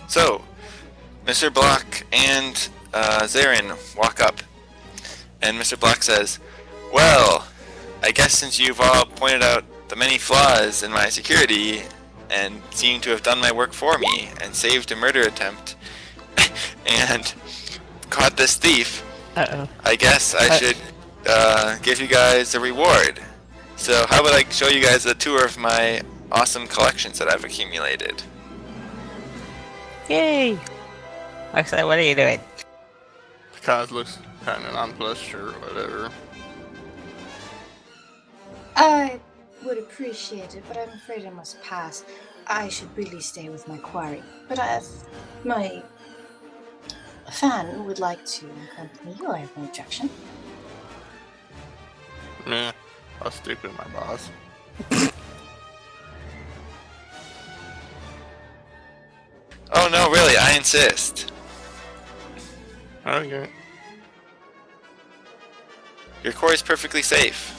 So, Mr. Block and Zarin walk up, and Mr. Block says, "Well, I guess since you've all pointed out the many flaws in my security and seem to have done my work for me and saved a murder attempt and caught this thief, Uh-oh. I guess I should give you guys a reward. So how about I show you guys a tour of my awesome collections that I've accumulated?" Yay! Actually, what are you doing? Kaz looks kind of nonplussed or whatever. I would appreciate it, but I'm afraid I must pass. I should really stay with my quarry. But if my fan would like to accompany you, I have no objection. Meh, I'll stick with my boss. Oh no, really, I insist. Okay. Your quarry's perfectly safe.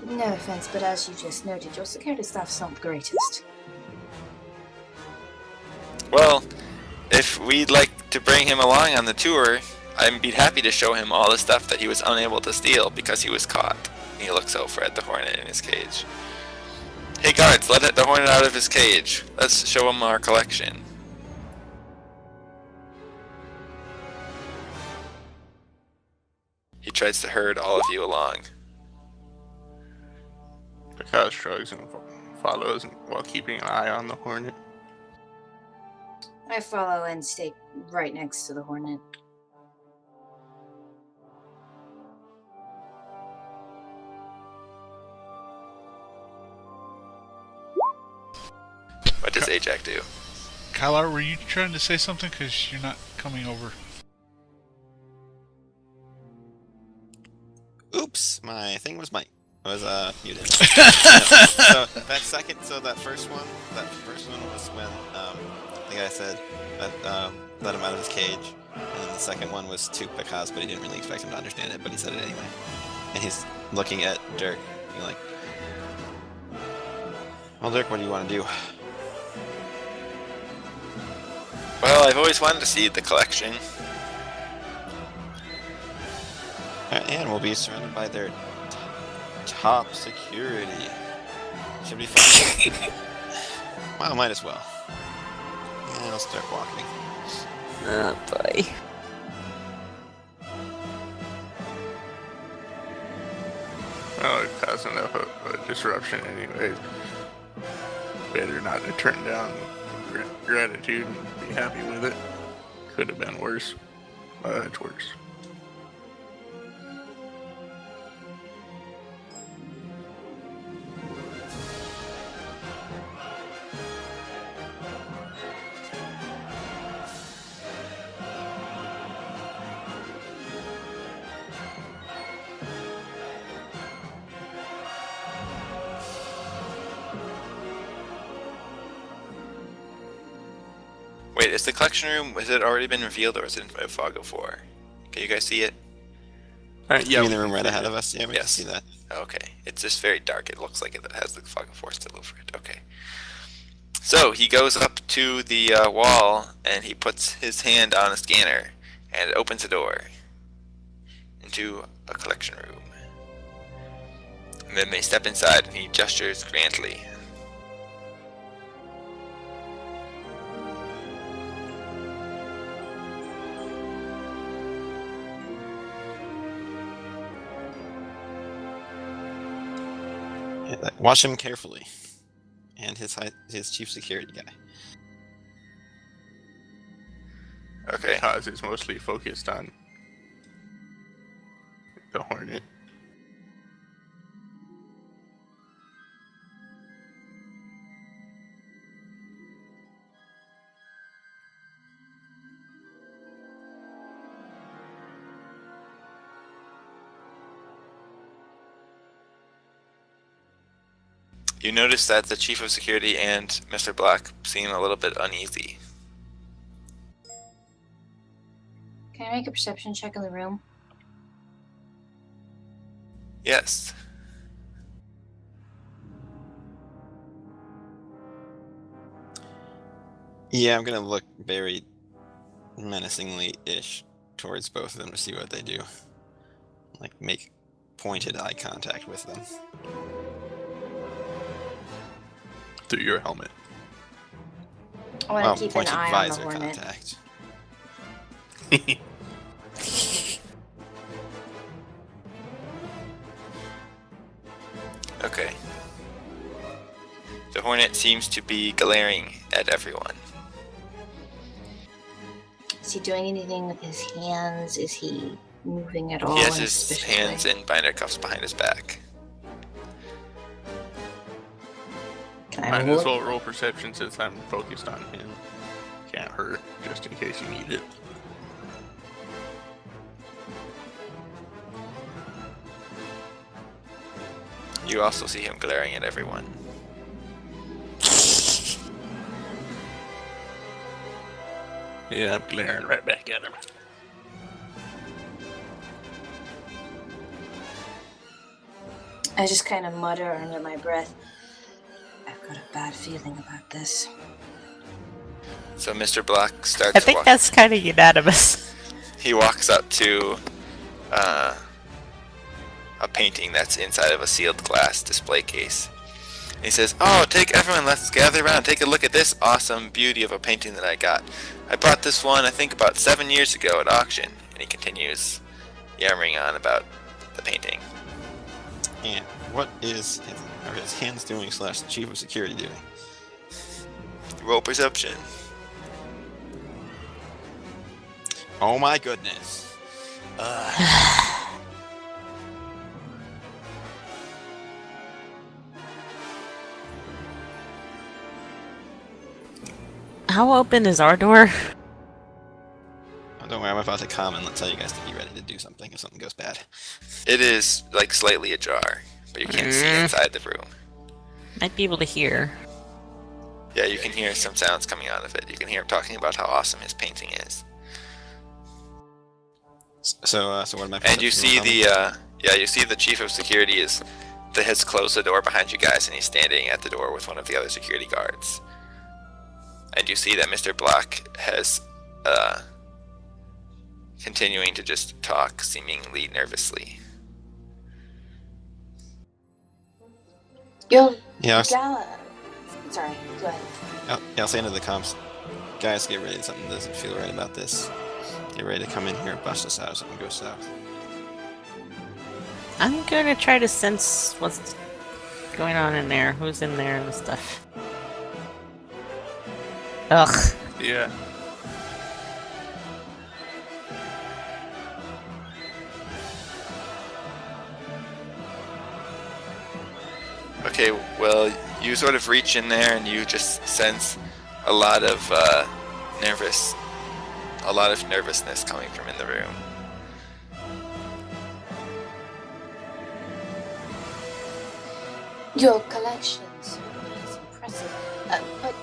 No offense, but as you just noted, your security staff's not the greatest. Well, if we'd like to bring him along on the tour, I'd be happy to show him all the stuff that he was unable to steal because he was caught. He looks over at the hornet in his cage. Hey guards, let the hornet out of his cage. Let's show him our collection. He tries to herd all of you along. Kaz shrugs and follows while keeping an eye on the hornet. I follow and stay right next to the hornet. What does Ajax do? Kylar, were you trying to say something? Because you're not coming over. Oops, my thing was muted. So that first one was when the guy said that let him out of his cage, and then the second one was to Pikaz, but he didn't really expect him to understand it, but he said it anyway. And he's looking at Dirk, being like, "Well, Dirk, what do you want to do?" Well, I've always wanted to see the collection. And we'll be surrounded by their top security. Should be fun. Well, might as well. And I'll start walking. Oh boy. Well, it caused enough of a disruption anyways. Better not to turn down gratitude and be happy with it. Could have been worse. Much worse. Wait, is the collection room, has it already been revealed or is it in Fog of War? Can you guys see it? Yeah, You mean the room right ahead of us? Yeah, we can Yes. see that. Okay, it's just very dark. It looks like it has the Fog of War still over it. Okay. So he goes up to the wall and he puts his hand on a scanner and it opens a door into a collection room. And then they step inside and he gestures grandly. Yeah, watch him carefully. And his chief security guy. Okay. Kaz is mostly focused on the hornet. You notice that the chief of security and Mr. Black seem a little bit uneasy. Can I make a perception check in the room? Yes. Yeah, I'm gonna look very menacingly-ish towards both of them to see what they do. Like, make pointed eye contact with them. Through your helmet. I want to keep an pointed eye on the visor hornet. contact. Okay. The hornet seems to be glaring at everyone. Is he doing anything with his hands? Is he moving at all? He has in a his suspicious hands way? in binder cuffs behind his back. Can I Might roll? as well roll perception since I'm focused on him. Can't hurt, just in case you need it. You also see him glaring at everyone. Yeah, I'm glaring right back at him. I just kind of mutter under my breath. I've got a bad feeling about this. So Mr. Black starts I think that's kind of unanimous. He walks up to a painting that's inside of a sealed glass display case. He says, "Oh, everyone, let's gather around, take a look at this awesome beauty of a painting that I got. I bought this one, I think, about 7 years ago at auction." And he continues yammering on about the painting. And what is his hands doing / the chief of security doing? Roll perception. Oh my goodness. How open is our door? Oh, don't worry, I'm about to comment. Let's tell you guys to be ready to do something if something goes bad. It is like slightly ajar, but you can't see inside the room. Might be able to hear. Yeah, you can hear some sounds coming out of it. You can hear him talking about how awesome his painting is. So what am I? And you see you see the chief of security has closed the door behind you guys, and he's standing at the door with one of the other security guards. And you see that Mr. Black has continuing to just talk, seemingly nervously. Yo, Yeah, Gala. Sorry, go ahead. I'll say into the comms. Guys, get ready. Something doesn't feel right about this. Get ready to come in here and bust us out if something goes south. I'm gonna try to sense what's going on in there, who's in there and stuff. Ugh. Yeah. Okay, well, you sort of reach in there and you just sense a lot of nervousness coming from in the room. Your collections is impressive, but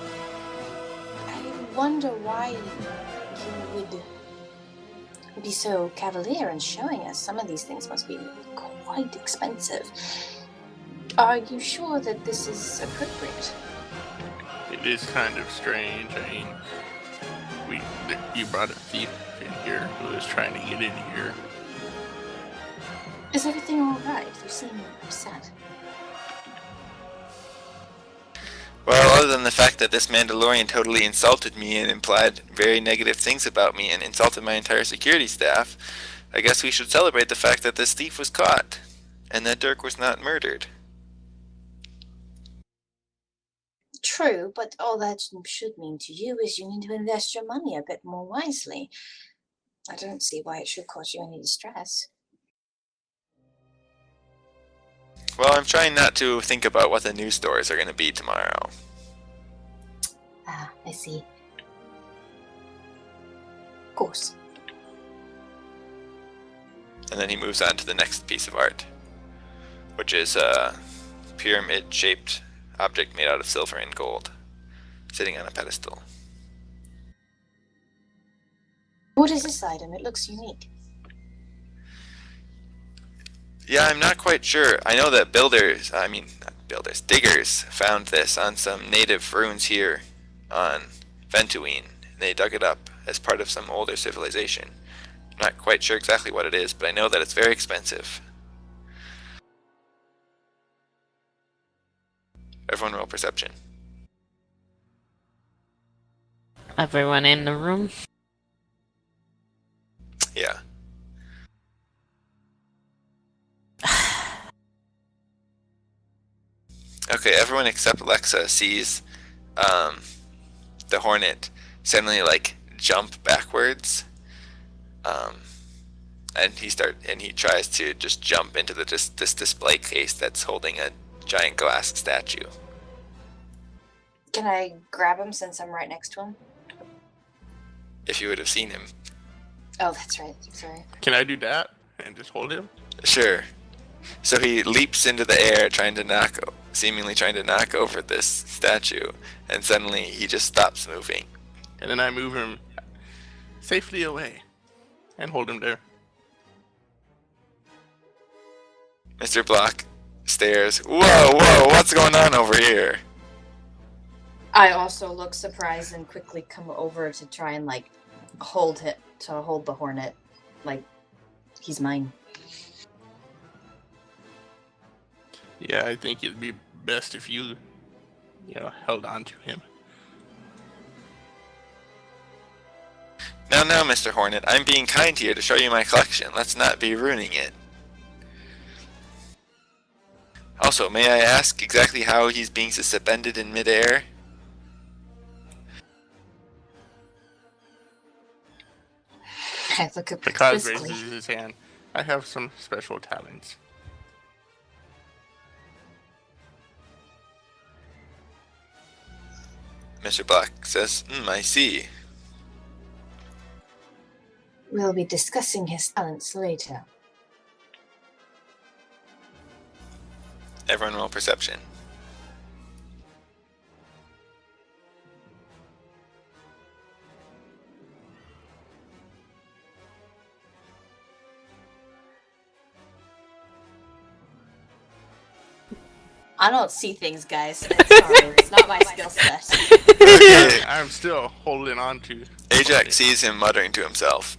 I wonder why you would be so cavalier in showing us. Some of these things must be quite expensive. Are you sure that this is appropriate? It is kind of strange. I mean, you brought a thief in here who was trying to get in here. Is everything all right? You seem upset. Well, other than the fact that this Mandalorian totally insulted me and implied very negative things about me and insulted my entire security staff, I guess we should celebrate the fact that this thief was caught and that Dirk was not murdered. True, but all that should mean to you is you need to invest your money a bit more wisely. I don't see why it should cause you any distress. Well, I'm trying not to think about what the news stories are going to be tomorrow. Ah, I see. Of course. And then he moves on to the next piece of art, which is a pyramid-shaped object made out of silver and gold, sitting on a pedestal. What is this item? It looks unique. Yeah, I'm not quite sure. I know that diggers found this on some native ruins here on Ventuine. They dug it up as part of some older civilization. I'm not quite sure exactly what it is, but I know that it's very expensive. Everyone roll perception. Everyone in the room? Yeah. Okay, everyone except Alexa sees the Hornet suddenly like jump backwards, and he tries to just jump into this display case that's holding a giant glass statue. Can I grab him since I'm right next to him? If you would have seen him, Oh, that's right. Sorry. Can I do that and just hold him? sure. So he leaps into the air, seemingly trying to knock over this statue, and suddenly he just stops moving. And then I move him safely away and hold him there. Mr. Block stares. Whoa, what's going on over here? I also look surprised and quickly come over to try and like hold the Hornet, like he's mine. Yeah, I think it'd be best if you held on to him. No, Mr. Hornet, I'm being kind here to show you my collection. Let's not be ruining it. Also, may I ask exactly how he's being suspended in midair? I look up Because quizzically. raises his hand. I have some special talents. Mr. Black says, I see. We'll be discussing his talents later. Everyone roll perception. I don't see things, guys. Sorry, it's not my skill set. Okay. I'm still holding on to. Ajax sees him muttering to himself.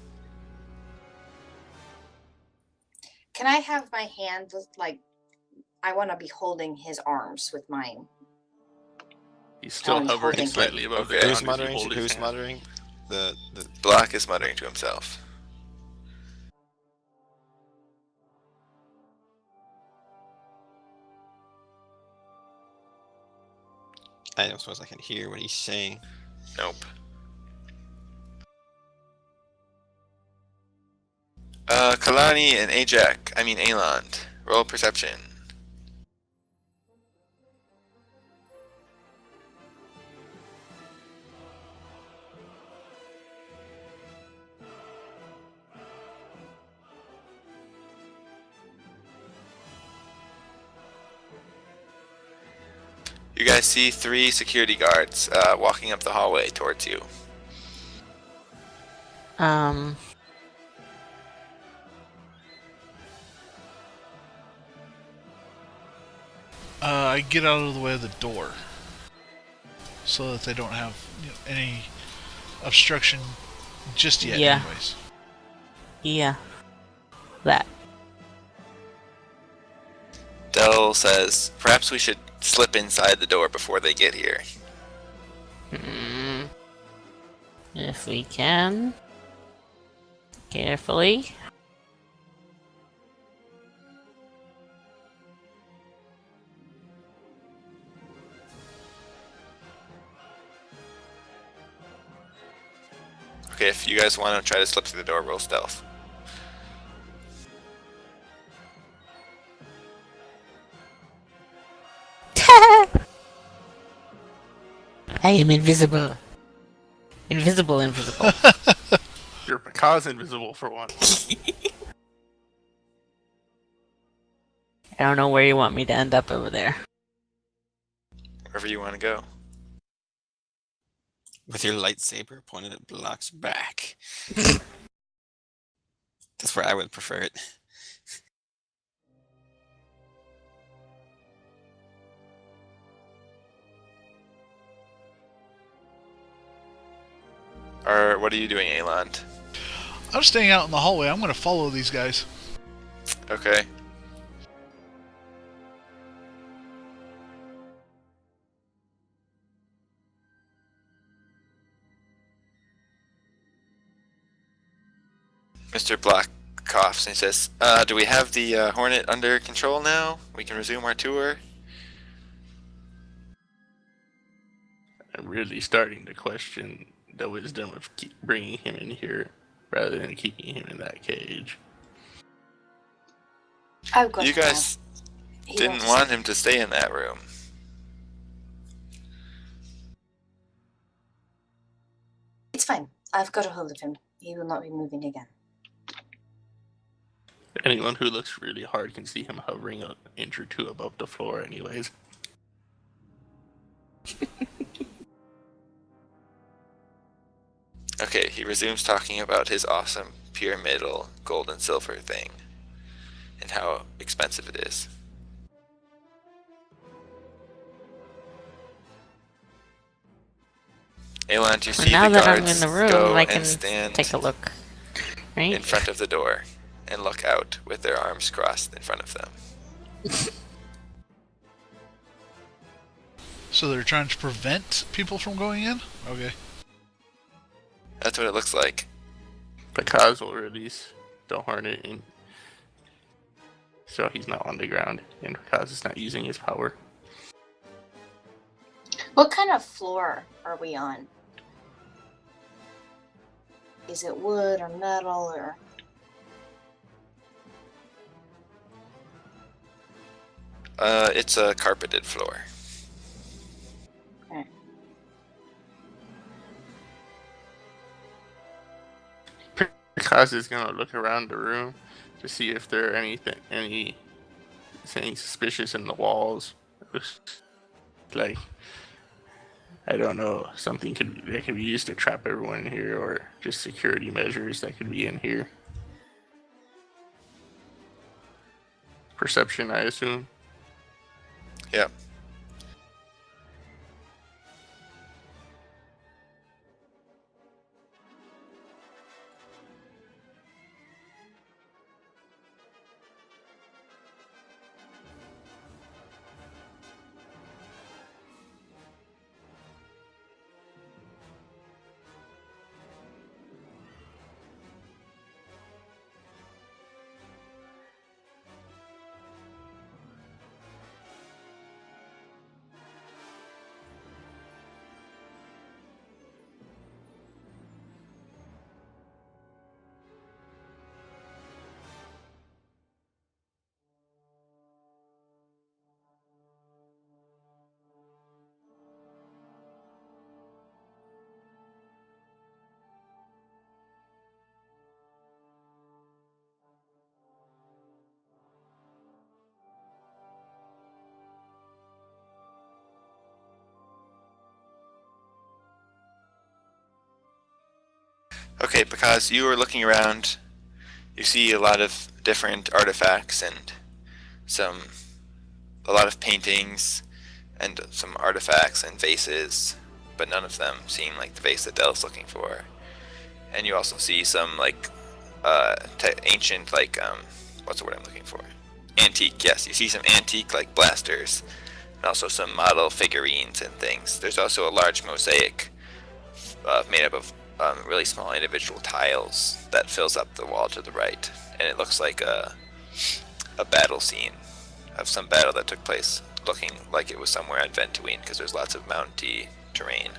Can I have my hand like I want to be holding his arms with mine? He's still he's hovering holding slightly it. above Okay. the Who's ground. as you muttering? hold his Who's hand. muttering? The Block is muttering to himself. I don't suppose I can hear what he's saying. Nope. Kalani and Aland. Roll perception. You guys see 3 security guards walking up the hallway towards you. I get out of the way of the door so that they don't have any obstruction just yet. Yeah. Anyways, Yeah. That. Dell says, perhaps we should slip inside the door before they get here. If we can. Carefully. Okay, if you guys want to try to slip through the door, roll stealth. I am invisible. Invisible. You're because invisible for one. I don't know where you want me to end up over there. Wherever you want to go. With your lightsaber pointed at Block's back. That's where I would prefer it. Or what are you doing, Eland? I'm staying out in the hallway. I'm going to follow these guys. Okay. Mr. Black coughs and he says, do we have the Hornet under control now? We can resume our tour? I'm really starting to question the wisdom of bringing him in here rather than keeping him in that cage. I've got You him now. guys He didn't wants want him to stay in that room. It's fine. I've got a hold of him. He will not be moving again. Anyone who looks really hard can see him hovering an inch or two above the floor anyways. Okay, he resumes talking about his awesome pyramidal gold and silver thing and how expensive it is. Eland, you see now the that I'm guards in the room, go I can and stand take a look. in Right? front of the door and look out with their arms crossed in front of them. So they're trying to prevent people from going in? Okay. That's what it looks like. Because will release the Hornet, and so he's not on the ground, and Kaz is not using his power. What kind of floor are we on? Is it wood or metal or... It's a carpeted floor. Kaz is gonna look around the room to see if there are anything suspicious in the walls. Like, I don't know, something that could be used to trap everyone in here, or just security measures that could be in here. Perception, I assume. Yep. Okay, because you are looking around, you see a lot of different artifacts and a lot of paintings and some artifacts and vases, but none of them seem like the vase that Dell's looking for. And you also see some like ancient, like what's the word I'm looking for? Antique. Yes, you see some antique like blasters, and also some model figurines and things. There's also a large mosaic made up of really small individual tiles that fills up the wall to the right, and it looks like a battle scene of some battle that took place, looking like it was somewhere on Ventuine, because there's lots of mounty terrain.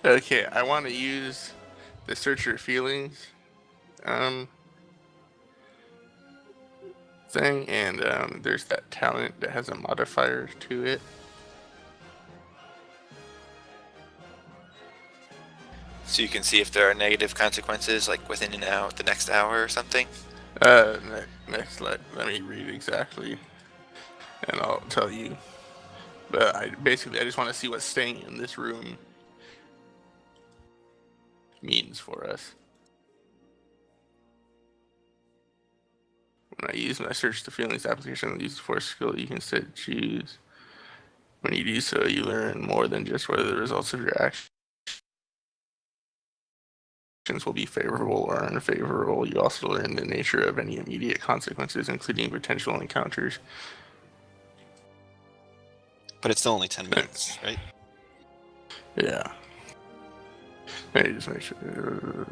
Okay, I want to use the search your feelings thing, and there's that talent that has a modifier to it. So you can see if there are negative consequences, like within the next hour or something. Next, let me read exactly, and I'll tell you. But I just want to see what's staying in this room means for us. When I use my search the feelings application and use the force skill, you can instead choose. When you do so, you learn more than just whether the results of your actions will be favorable or unfavorable. You also learn the nature of any immediate consequences, including potential encounters. But it's still only 10 minutes, right? Yeah. Let me just make sure.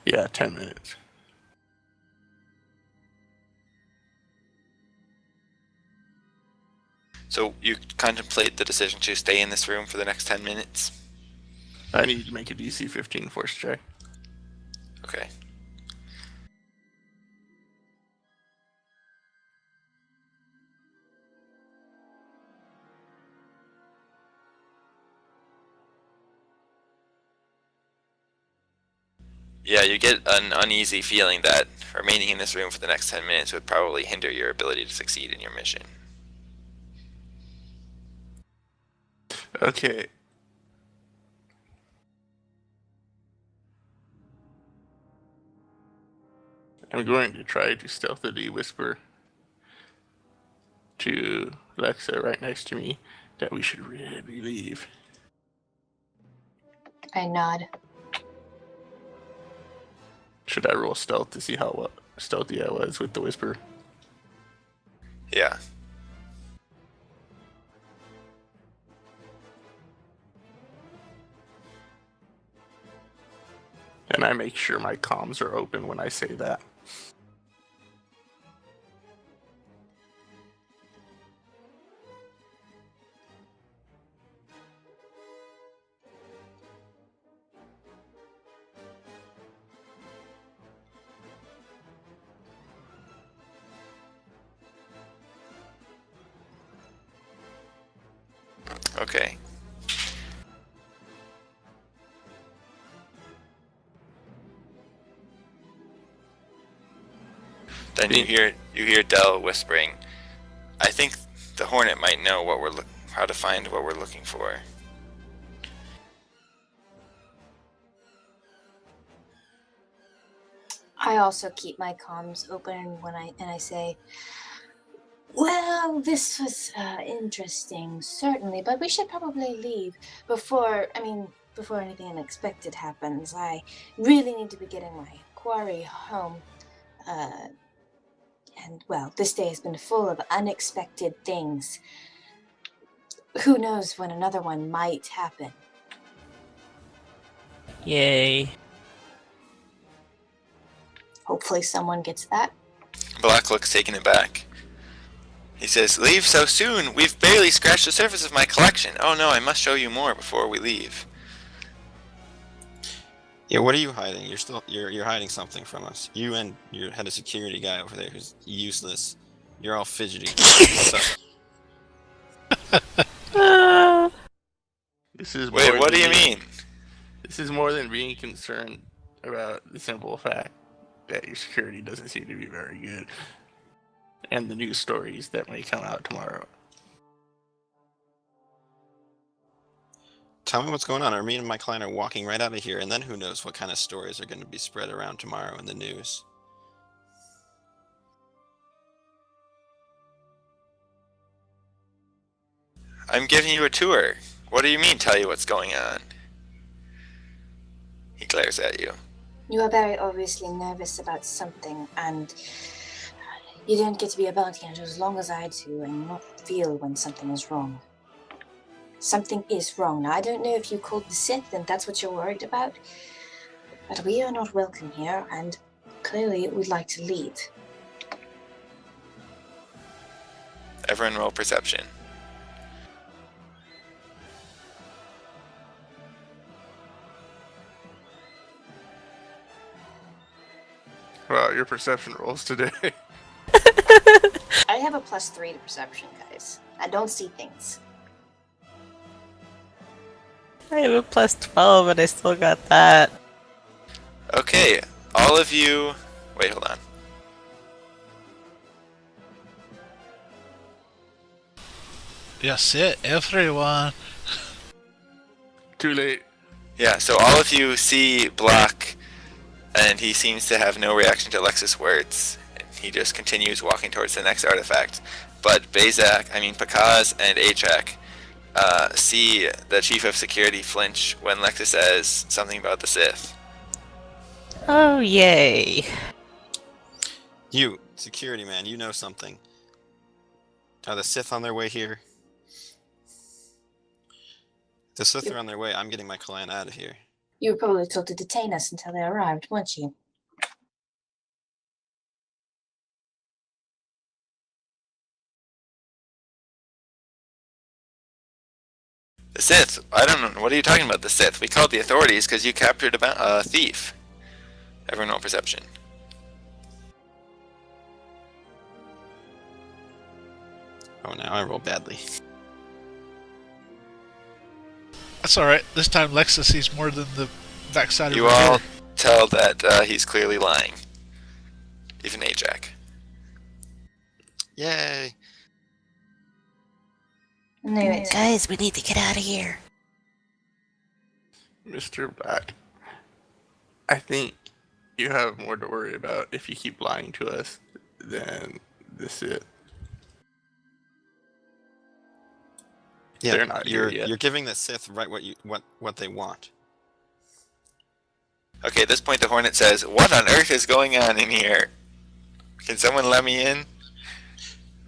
Yeah, 10 minutes. So you contemplate the decision to stay in this room for the next 10 minutes? I need to make a DC 15 force check. Okay. Yeah, you get an uneasy feeling that remaining in this room for the next 10 minutes would probably hinder your ability to succeed in your mission. Okay. I'm going to try to stealthily whisper to Lexa right next to me that we should really leave. I nod. Should I roll stealth to see how stealthy I was with the whisper? Yeah. And I make sure my comms are open when I say that. Okay. Then you hear Dell whispering, "I think the Hornet might know what we're how to find what we're looking for." I also keep my comms open when I say, well, this was interesting, certainly, but we should probably leave before anything unexpected happens. I really need to be getting my quarry home. And, well, this day has been full of unexpected things. Who knows when another one might happen? Yay. Hopefully someone gets that. Black looks taken aback. He says, "Leave so soon? We've barely scratched the surface of my collection. Oh no, I must show you more before we leave." Yeah, what are you hiding? You're hiding something from us. You and your head of security guy over there who's useless. You're all fidgety. What's up? This is Wait, more what do than you mean? This is more than being concerned about the simple fact that your security doesn't seem to be very good, and the news stories that may come out tomorrow. Tell me what's going on. Or me and my client are walking right out of here, and then who knows what kind of stories are going to be spread around tomorrow in the news. I'm giving you a tour. What do you mean, tell you what's going on? He glares at you. You are very obviously nervous about something, and you don't get to be a bounty hunter as long as I do and not feel when something is wrong. Something is wrong. Now, I don't know if you called the Sith and that's what you're worried about, but we are not welcome here, and clearly we'd like to leave. Everyone roll perception. Wow, your perception rolls today. I have a +3 to perception, guys. I don't see things. I have a +12, but I still got that. Okay, all of you... Wait, hold on. Yeah, sit, everyone. Too late. Yeah, so all of you see Block, and he seems to have no reaction to Lex's words. He just continues walking towards the next artifact. But Pakaz and Achak see the Chief of Security flinch when Lexa says something about the Sith. Oh, yay. You, security man, you know something. Are the Sith on their way here? If the Sith are on their way, I'm getting my clan out of here. You were probably told to detain us until they arrived, weren't you? The Sith? I don't know. What are you talking about, the Sith? We called the authorities because you captured a thief. Everyone roll perception. Oh, now I roll badly. That's alright. This time Lexa sees more than the backside You of her all head. tell that he's clearly lying. Even Ajak. Yay! Anyways, Guys, we need to get out of here. Mr. Black, I think you have more to worry about if you keep lying to us than the Sith. Yeah, They're not here you're yet. you're giving the Sith right what they want. Okay, at this point the Hornet says, "What on earth is going on in here? Can someone let me in?"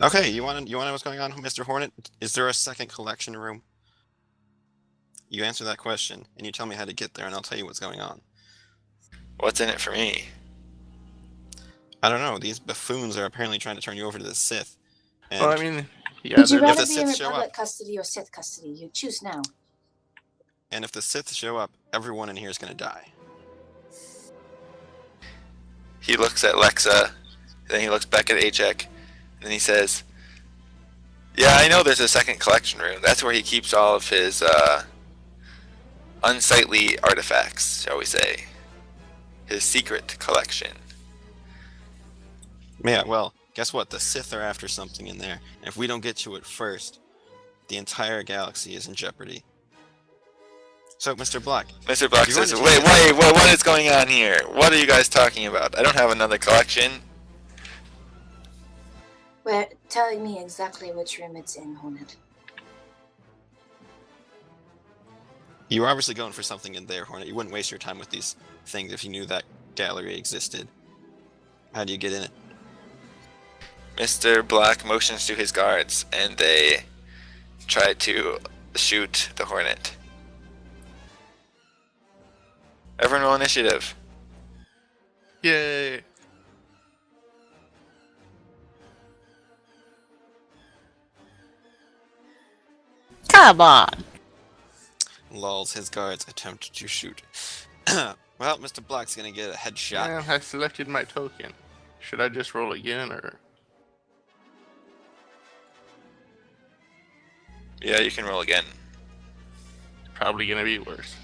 Okay, you want to know what's going on, Mr. Hornet? Is there a second collection room? You answer that question, and you tell me how to get there, and I'll tell you what's going on. What's in it for me? I don't know. These buffoons are apparently trying to turn you over to the Sith. And Well, I mean, yeah, would you they're- rather the be in Sith show Republic up. custody or Sith custody? You choose now. if the Sith show up, everyone in here is going to die. He looks at Lexa, then he looks back at Ajak, and then he says, "Yeah, I know there's a second collection room. That's where he keeps all of his unsightly artifacts, shall we say. His secret collection." Yeah, well, guess what? The Sith are after something in there. And if we don't get to it first, the entire galaxy is in jeopardy. So, Mr. Black, Mr. Black You says, wanna "Wait, change what is going on here? What are you guys talking about? I don't have another collection." Well, telling me exactly which room it's in, Hornet. you were obviously going for something in there, Hornet. You wouldn't waste your time with these things if you knew that gallery existed. How do you get in it? Mr. Black motions to his guards, and they try to shoot the Hornet. Everyone roll initiative. Yay! Come on. Lulls, his guards attempt to shoot. Well, Mr. Black's gonna get a headshot. Man, I selected my token. Should I just roll again, or Yeah, you can roll again. probably gonna be worse?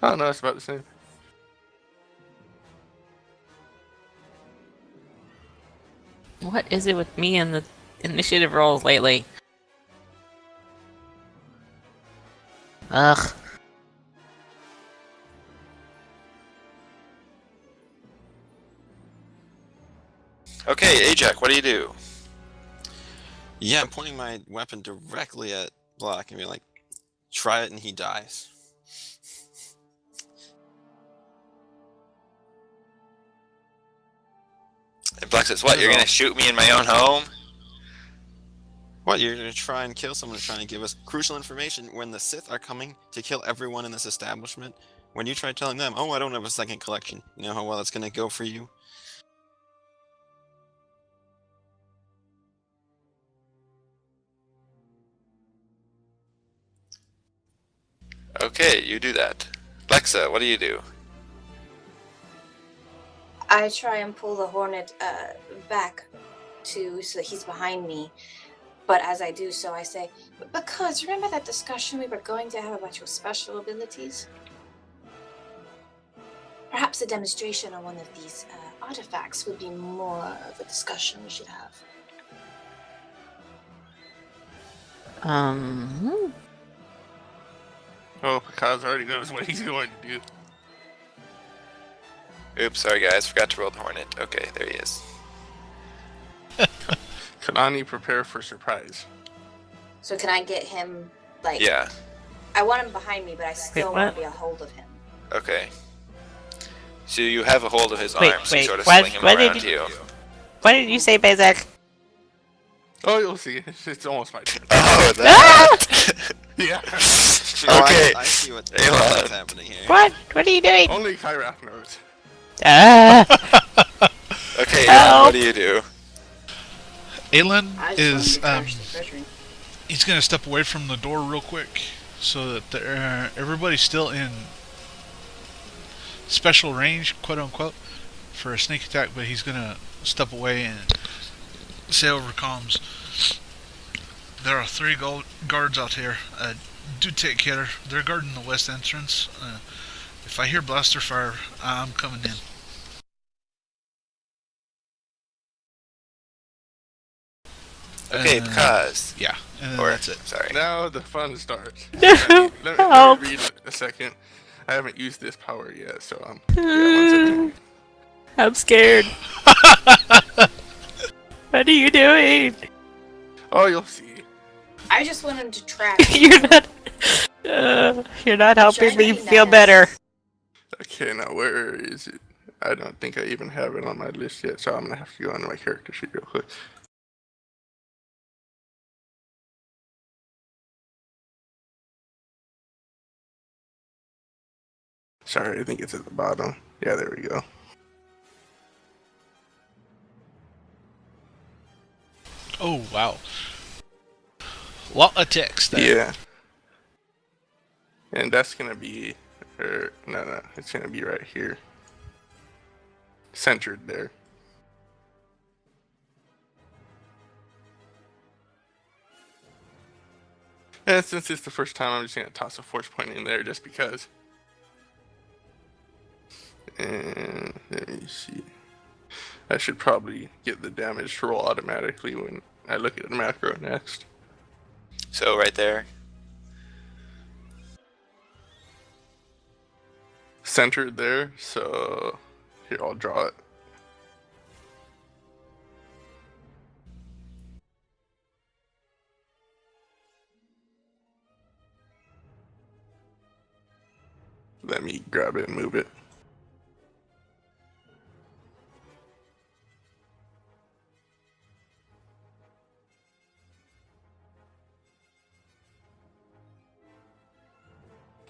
Oh no, it's about the same. What is it with me and the initiative rolls lately? Ugh. Okay, Ajak, what do you do? Yeah, I'm pointing my weapon directly at Black and be like, try it and he dies. And Black says, "What, you're gonna shoot me in my own home?" What, you're gonna try and kill someone who's trying to give us crucial information when the Sith are coming to kill everyone in this establishment? When you try telling them, oh, I don't have a second collection, you know how well it's gonna go for you? Okay, you do that. Lexa, what do you do? I try and pull the Hornet back so that he's behind me. But as I do so, I say, "Because remember that discussion we were going to have about your special abilities? Perhaps a demonstration on one of these artifacts would be more of a discussion we should have." Um. Oh, Picaz already knows what he's going to do. Oops, sorry guys, forgot to roll the Hornet. Okay, there he is. Kanani, prepare for surprise. So can I get him, like... Yeah, I want him behind me, but I still Wait, want what? to be a hold of him. okay. So you have a hold of his Wait, arms, you wait, sort of what- sling him what did around you- you. What did you say, Bezek? Oh, you'll see. It's almost my turn. Oh, that! Yeah. Oh, Okay. I see what's Ayla. happening here. What? What are you doing? Only Kyrath knows. Ah! Okay, Help. what do you do? Aelin I just is wanted to crash the treasury. he's gonna step away from the door real quick so that everybody's still in special range, quote unquote, for a sneak attack. But he's gonna step away and say over comms, "There are 3 guards out here. Do take care. They're guarding the west entrance. If I hear blaster fire, I'm coming in." Okay, because... Yeah, and then Or, that's it. sorry. Now the fun starts. No, Let help. me read a second. I haven't used this power yet, so yeah, 1 second. I'm scared. What are you doing? Oh, you'll see. I just want him to track. You're not helping me Shiny feel nest. better. Okay, now where is it? I don't think I even have it on my list yet, so I'm gonna have to go into my character sheet real quick. Sorry, I think it's at the bottom. Yeah, there we go. Oh wow, lot of text there. Yeah. And that's gonna be, no, it's gonna be right here. Centered there. And since it's the first time, I'm just gonna toss a force point in there just because. And let me see. I should probably get the damage to roll automatically when I look at the macro next. So right there. Centered there, so here I'll draw it. Let me grab it and move it.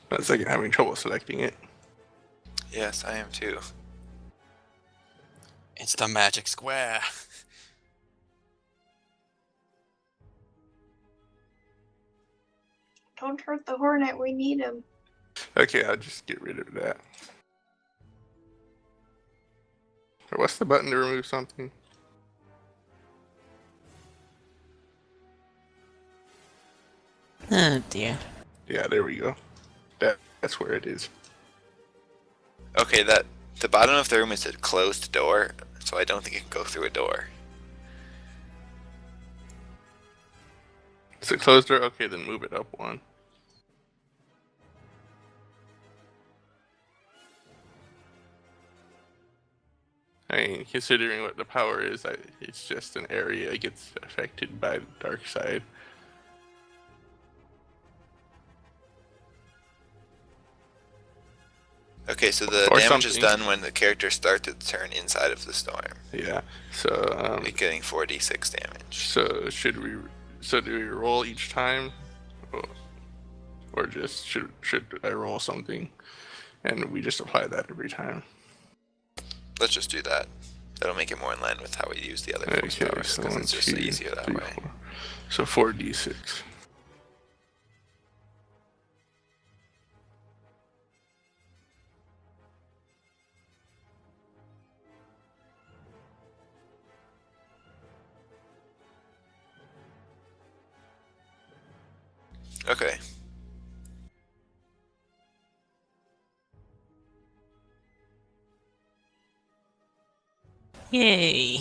One second, having trouble selecting it. Yes, I am too. It's the magic square. Don't hurt the Hornet, we need him. Okay, I'll just get rid of that. Or what's the button to remove something? Oh dear. Yeah, there we go. That's where it is. Okay, the bottom of the room is a closed door, so I don't think it can go through a door. Is it closed door? Okay, then move it up 1. I mean, considering what the power is, it's just an area that gets affected by the dark side. Okay, so the Or damage is something. done when the character starts its turn inside of the storm. Yeah. So You're getting 4d6 damage. so do we roll each time, or just should I roll something, and we just apply that every time? Let's just do that. That'll make it more in line with how we use the other force Okay, powers, so because 1, it's just 2, easier that 3, way. 4. So 4d6. Okay. Yay.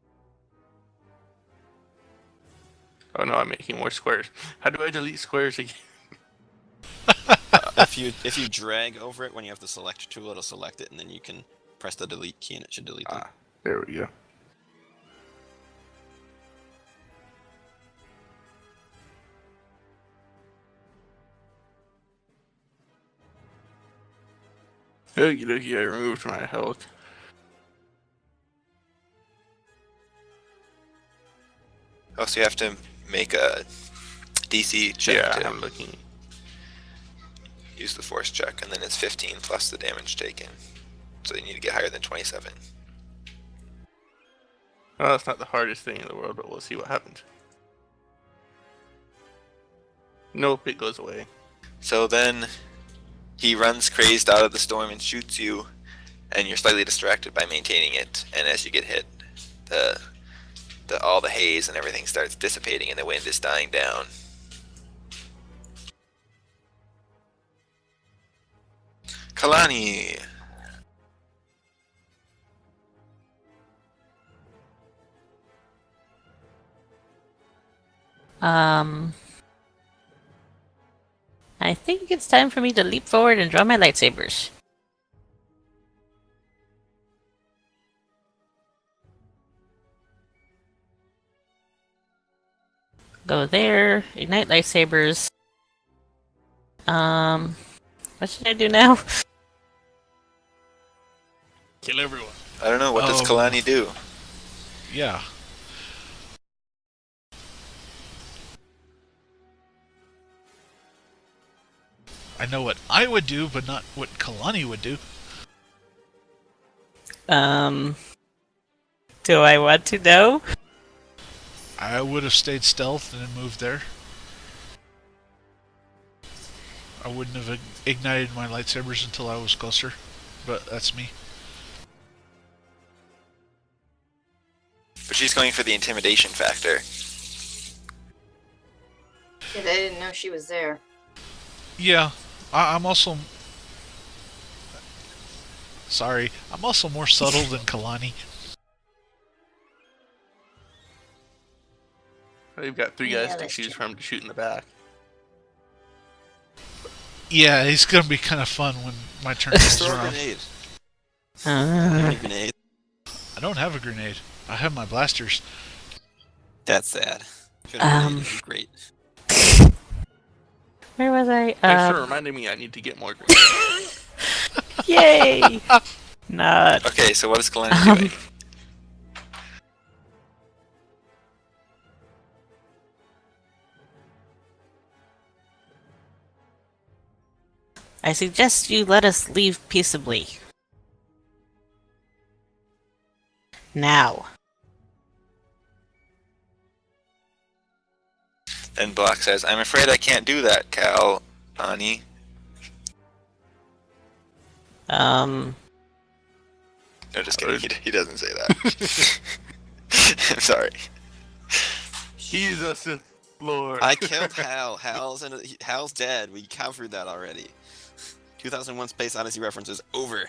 Oh no, I'm making more squares. How do I delete squares again? If you drag over it when you have the select tool, it'll select it, and then you can press the delete key, and it should delete them. There we go. Okie dokie, I removed my health. Also, you have to make a DC check Yeah, to I'm looking. use the force check, and then it's 15 plus the damage taken. So you need to get higher than 27. Well, that's not the hardest thing in the world, but we'll see what happens. Nope, it goes away. So then he runs crazed out of the storm and shoots you, and you're slightly distracted by maintaining it. And as you get hit, all the haze and everything starts dissipating, and the wind is dying down. Kalani. I think it's time for me to leap forward and draw my lightsabers. Go there, ignite lightsabers. What should I do now? Kill everyone. I don't know, what does Kalani do? Yeah. I know what I would do, but not what Kalani would do. Do I want to know? I would have stayed stealth and then moved there. I wouldn't have ignited my lightsabers until I was closer, but that's me. But she's going for the intimidation factor. Yeah, they didn't know she was there. Yeah, I'm also... Sorry, I'm also more subtle than Kalani. They've got three Yeah, guys to that's choose true. from to shoot in the back. Yeah, it's gonna be kind of fun when my turn rolls Throw a around. grenade. Throw a grenade. I don't have a grenade. I have my blasters. That's sad. Should've grenade would be great. Where was I? Thanks for reminding me I need to get more grenades. Yay! Not. Okay, so what is Kalani doing? I suggest you let us leave peaceably. Now. And Block says, I'm afraid I can't do that, Kalani. Um. No, just kidding. He doesn't say that. I'm sorry. He's a Sith Lord. I killed Hal. Hal's dead. We covered that already. 2001 Space Odyssey reference is over.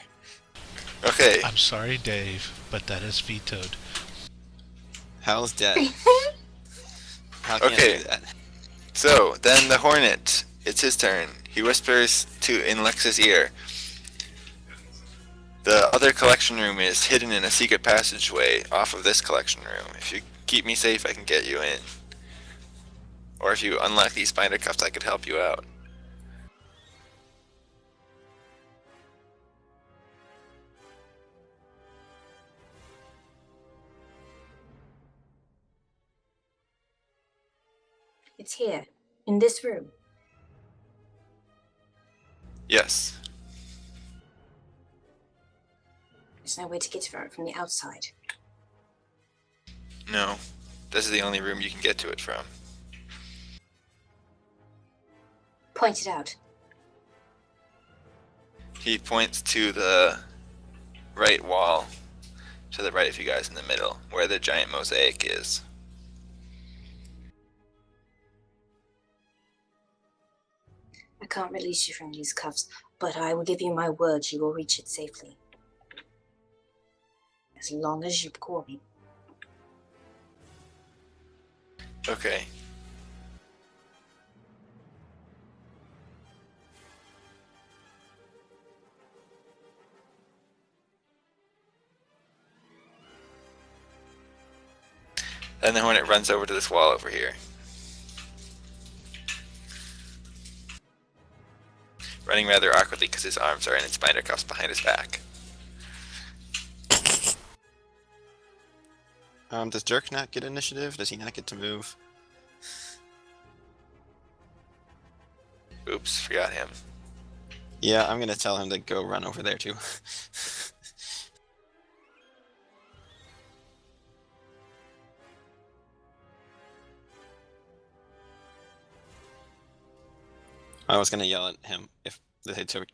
Okay, I'm sorry, Dave, but that is vetoed. Hal's dead. Hal can't Okay. do that. so then the Hornet, it's his turn. He whispers in Lex's ear. The other collection room is hidden in a secret passageway off of this collection room. If you keep me safe, I can get you in. Or if you unlock these spider cuffs, I could help you out. It's here, in this room. Yes. There's no way to get to it from the outside. No. This is the only room you can get to it from. Point it out. He points to the right wall, to the right of you guys in the middle, where the giant mosaic is. I can't release you from these cuffs, but I will give you my word you will reach it safely. As long as you call me. Okay. Then the Hornet runs over to this wall over here. Running rather awkwardly because his arms are in its binder cuffs behind his back. Does Dirk not get initiative? Does he not get to move? Oops, forgot him. Yeah, I'm gonna tell him to go run over there too. I was gonna yell at him if they took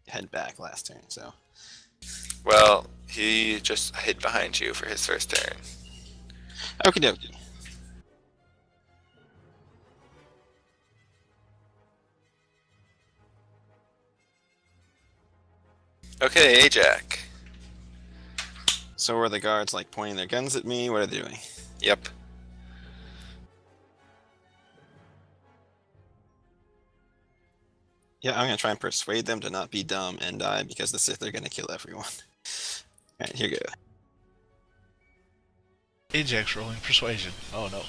head back last turn, so. Well, he just hid behind you for his first turn. Okie dokie. Okay, Ajax. So were the guards like pointing their guns at me? What are they doing? Yep. Yeah, I'm gonna try and persuade them to not be dumb and die because the Sith are gonna kill everyone. Alright, here you go. Ajax rolling persuasion. Oh no.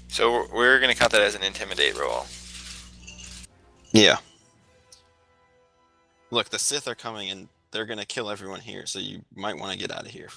So we're gonna count that as an intimidate roll. Yeah. Look, the Sith are coming and they're gonna kill everyone here, so you might want to get out of here.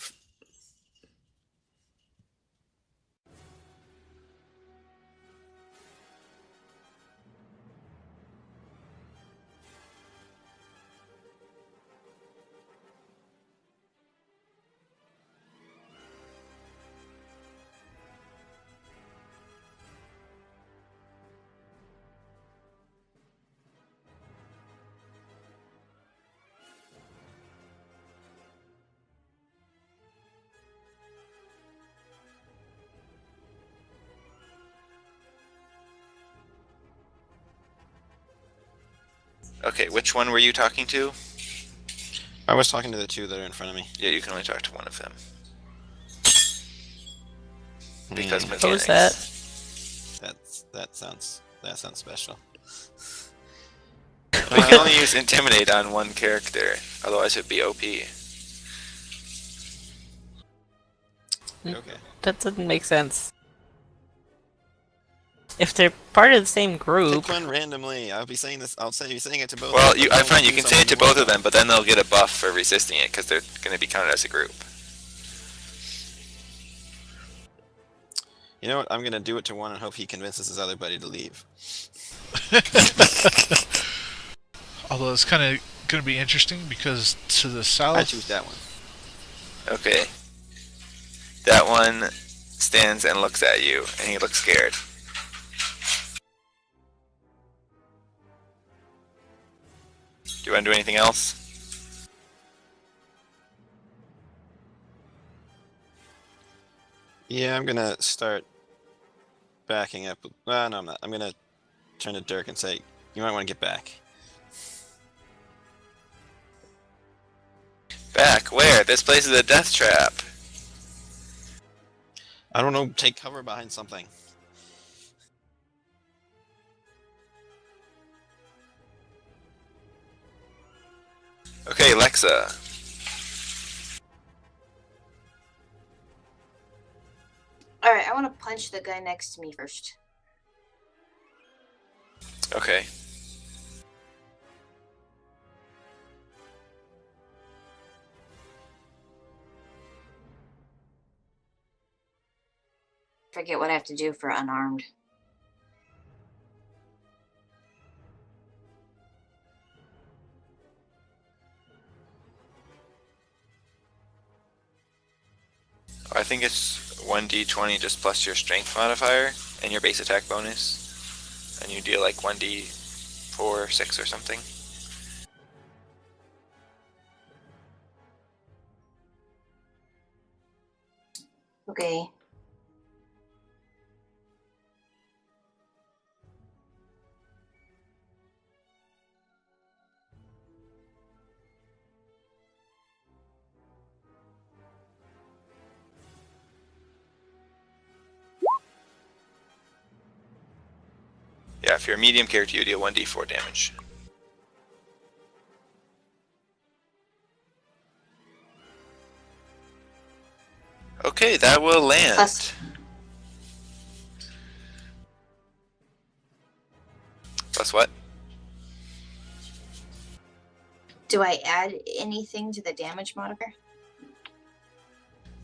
Okay, which one were you talking to? I was talking to the two that are in front of me. Yeah, you can only talk to one of them. Because Hmm, mechanics. Who's that? that sounds special. We can only use intimidate on one character, otherwise it'd be OP. Okay. That doesn't make sense. If they're part of the same group, Pick one randomly. I'll be saying this. I'll say be saying it to both. Well, of them, I but find you don't can do say it to something both you of them, but then they'll get a buff for resisting it because they're going to be counted as a group. You know what? I'm gonna do it to one and hope he convinces his other buddy to leave. Although it's kind of going to be interesting because to the I south, choose that one. Okay. That one stands and looks at you, and he looks scared. Do you want to do anything else? Yeah, I'm gonna start backing up. No, I'm not. I'm gonna turn to Dirk and say, "You might want to get back." Back? Where? This place is a death trap. I don't know. Take cover behind something. Okay, Lexa. Alright, I want to punch the guy next to me first. Okay. Forget what I have to do for unarmed. I think it's 1d20 just plus your strength modifier and your base attack bonus. And you deal like 1d4 or 6 or something. Okay. Yeah, if you're a medium character, you deal 1d4 damage. Okay, that will land. Plus Plus what? Do I add anything to the damage modifier?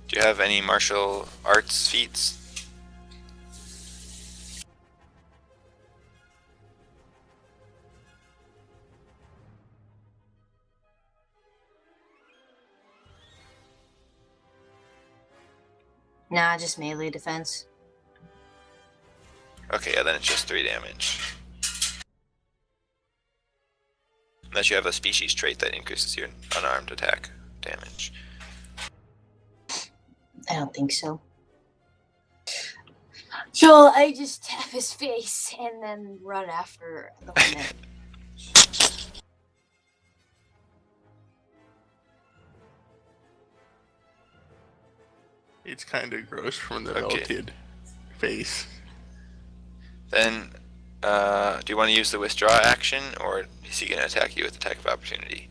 Do you have any martial arts feats? Nah, just melee defense. Okay, yeah, then it's just 3 damage. Unless you have a species trait that increases your unarmed attack damage. I don't think so. So I just tap his face and then run after the one that. It's kind of gross from the Okay. melted face. Then, do you want to use the withdraw action, or is he going to attack you with attack of opportunity?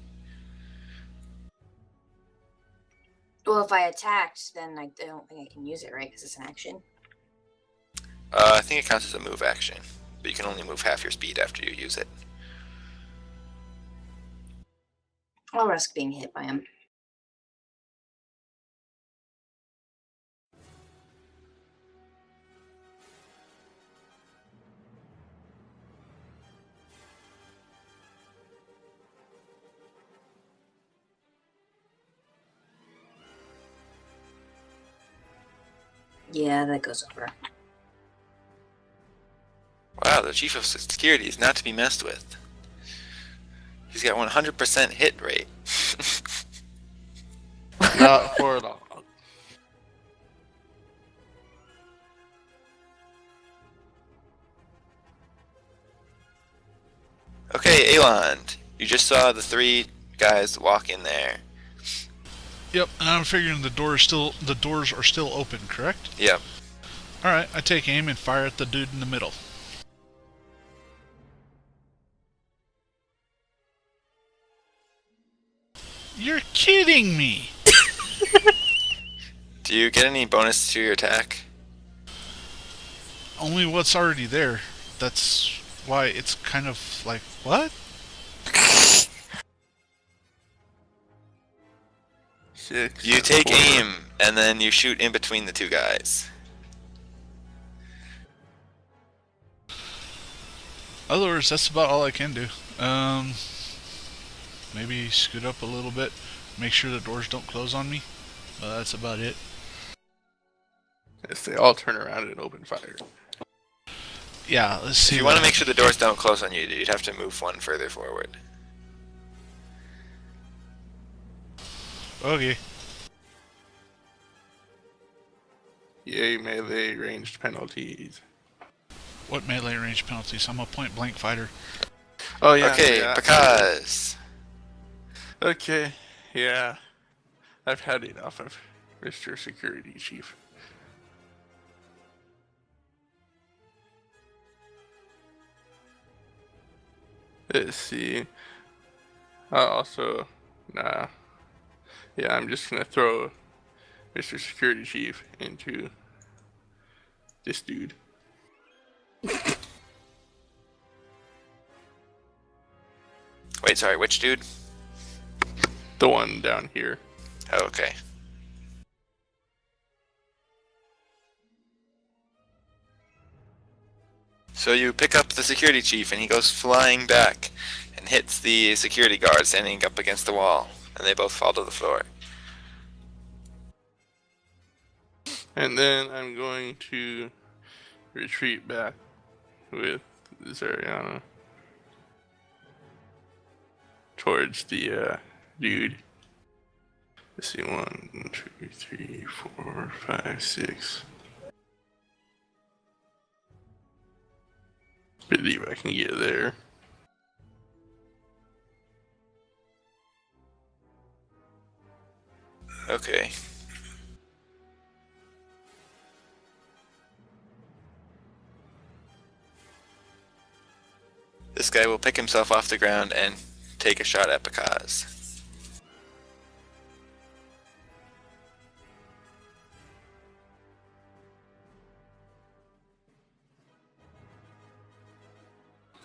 Well, if I attacked, then I don't think I can use it, right? Because it's an action. I think it counts as a move action, but you can only move half your speed after you use it. I'll risk being hit by him. Yeah, that goes over. Wow, the chief of security is not to be messed with. He's got 100% hit rate. Not for long. Okay, Aeland, you just saw the 3 guys walk in there. Yep, and I'm figuring the doors are still open, correct? Yep. Alright, I take aim and fire at the dude in the middle. You're kidding me! Do you get any bonus to your attack? Only what's already there. That's why it's kind of like, what? 6. You take 4. aim, and then you shoot in between the 2 guys. Otherwise, that's about all I can do. Maybe scoot up a little bit, make sure the doors don't close on me. But that's about it. Yes, they all turn around and open fire. Yeah, let's see. If you want to make sure the doors don't close on you, you'd have to move 1 further forward. Okay. Yay, melee ranged penalties. What melee range penalties? I'm a point blank fighter. Oh, yeah. Okay, yeah. because... Okay, yeah. I've had enough of Mr. Security Chief. Let's see. Also, nah. Yeah, I'm just gonna throw Mr. Security Chief into this dude. Wait, sorry, which dude? The one down here. Oh, okay. So you pick up the security chief, and he goes flying back and hits the security guard standing up against the wall, and they both fall to the floor. And then I'm going to retreat back with Zariana towards the dude. Let's see, 1, 2, 3, 4, 5, 6. Believe I can get there. Okay. This guy will pick himself off the ground and take a shot at Pakaz.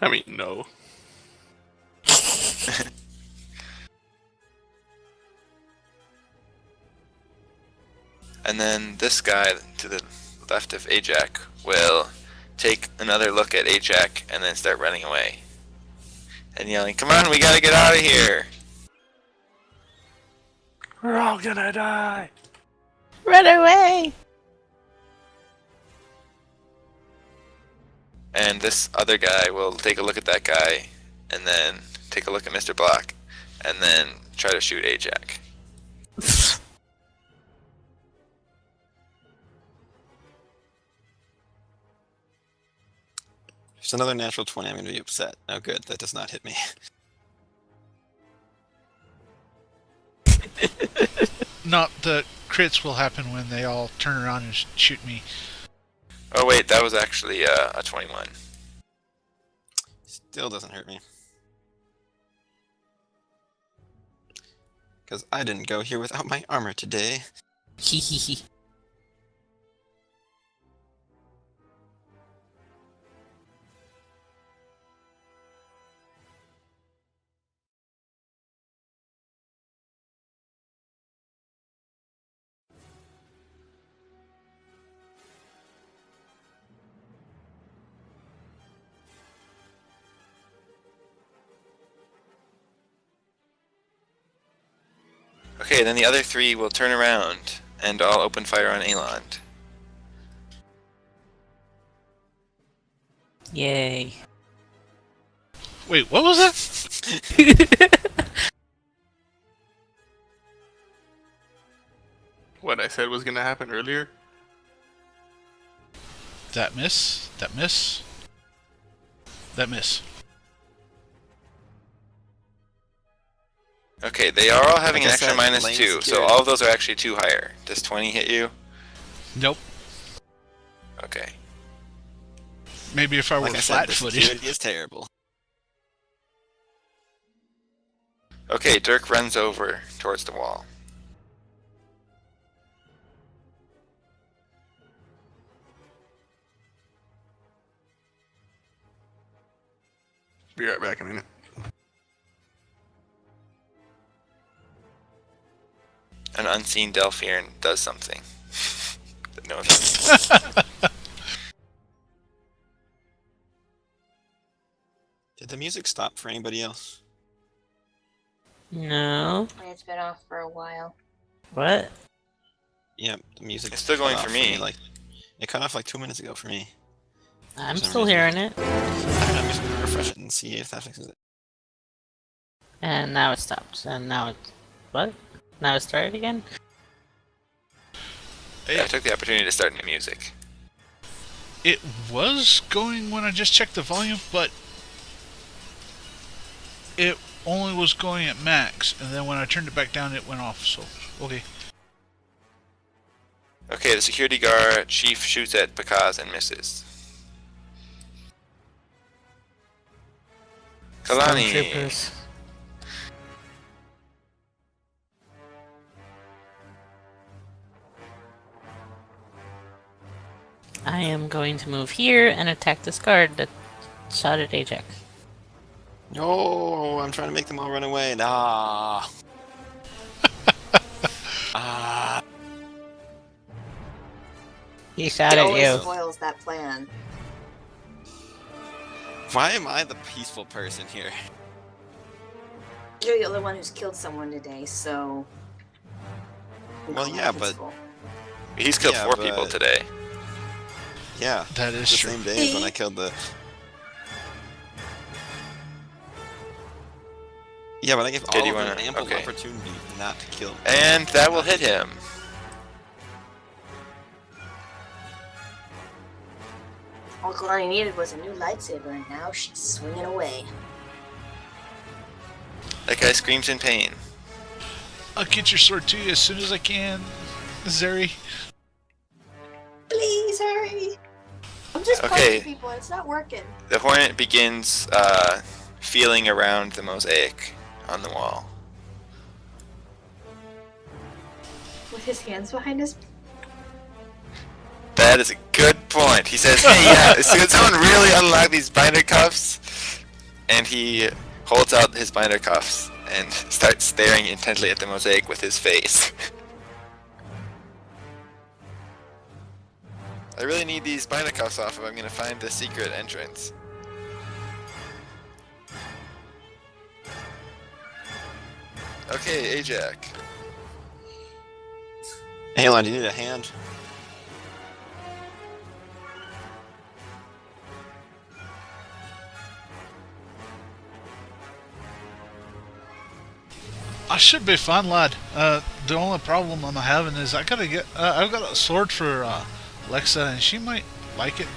I mean, no. And then this guy to the left of Ajax will take another look at Ajax and then start running away. And yelling, "Come on, we gotta get out of here!" We're all gonna die. Run away! And this other guy will take a look at that guy, and then take a look at Mr. Black, and then try to shoot Ajax. If it's another natural 20, I'm going to be upset. Oh, good. That does not hit me. Not the crits will happen when they all turn around and shoot me. Oh wait, that was actually a 21. Still doesn't hurt me. Because I didn't go here without my armor today. Hee hee hee. Okay, then the other three will turn around and all open fire on Aland. Yay. Wait, what was that? What I said was gonna happen earlier. That miss. That miss. That miss. Okay, they are all having Like an I extra said, minus lane 2, so security. all of those are actually 2 higher. Does 20 hit you? Nope. Okay. Maybe if I were Like I said, the flat-footed. security is terrible. Okay, Dirk runs over towards the wall. Be right back in a minute. An unseen Delphian does something. That no one- Did the music stop for anybody else? No. It's been off for a while. What? Yeah, the music. It's still going cut for off me. Like, it cut off like 2 minutes ago for me. I'm For some still reason. hearing it. I'm just gonna refresh it and see if that fixes it. And now it stops. And now it... What? Now it started again? I took the opportunity to start new music. It was going when I just checked the volume, but it only was going at max, and then when I turned it back down, it went off. So, okay. Okay, the security guard chief shoots at Pakaz and misses. Kalani. Stormtroopers. I am going to move here and attack this guard that shot at Ajax. No, I'm trying to make them all run away. Nah. Ah. He shot It at always you. spoils that plan. Why am I the peaceful person here? You're the only one who's killed someone today, so. Well, yeah, but- Peaceful. He's killed Yeah, 4 people but- today. Yeah, That the is true. same day as when I killed the. Yeah, but I gave Did all you of them wanna- ample okay. opportunity not to kill me. And that will hit him. All Kalani needed was a new lightsaber, and now she's swinging away. That guy screams in pain. I'll get your sword to you as soon as I can, Zeri. Please hurry! I'm just Okay. punching people, it's not working. The Hornet begins feeling around the mosaic on the wall. With his hands behind his. That is a Good point. He says, "Hey, yeah, so could someone really unlock these binder cuffs?" And he holds out his binder cuffs and starts staring intently at the mosaic with his face. I really need these binder cuffs off if I'm gonna find the secret entrance. Okay, Ajax. Halon, do you need a hand? I should be fine, lad. The only problem I'm having is I've got a sword for Lexa, and she might like it.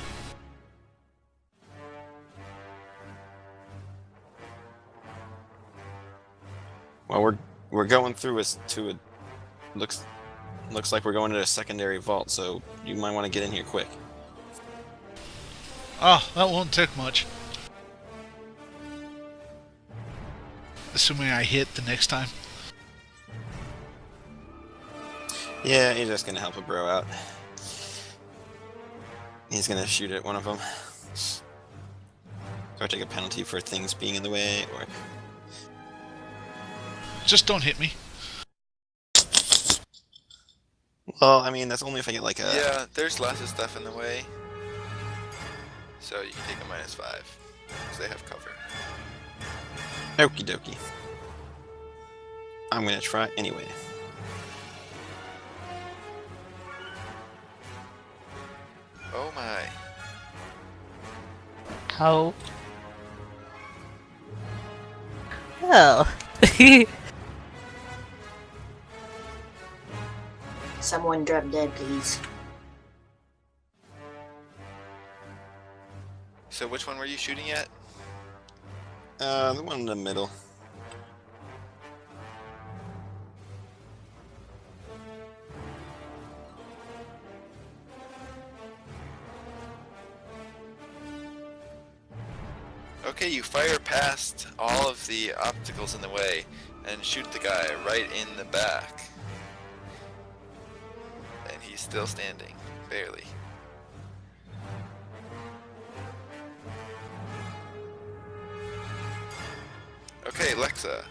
Well, we're going through to a looks like we're going to a secondary vault, so you might want to get in here quick. Oh, that won't take much. Assuming I hit the next time. Yeah, he's just gonna help a bro out. He's gonna shoot at one of them. Or take a penalty for things being in the way, or... Just don't hit me. Well, I mean, that's only if I get like a... Yeah, there's lots of stuff in the way. So you can take a -5, because they have cover. Okie dokie. I'm gonna try anyway. Oh my. Oh. Well. Someone drop dead, please. So which one were you shooting at? The one in the middle. Okay, you fire past all of the obstacles in the way and shoot the guy right in the back. And he's still standing, barely. Okay, Lexa.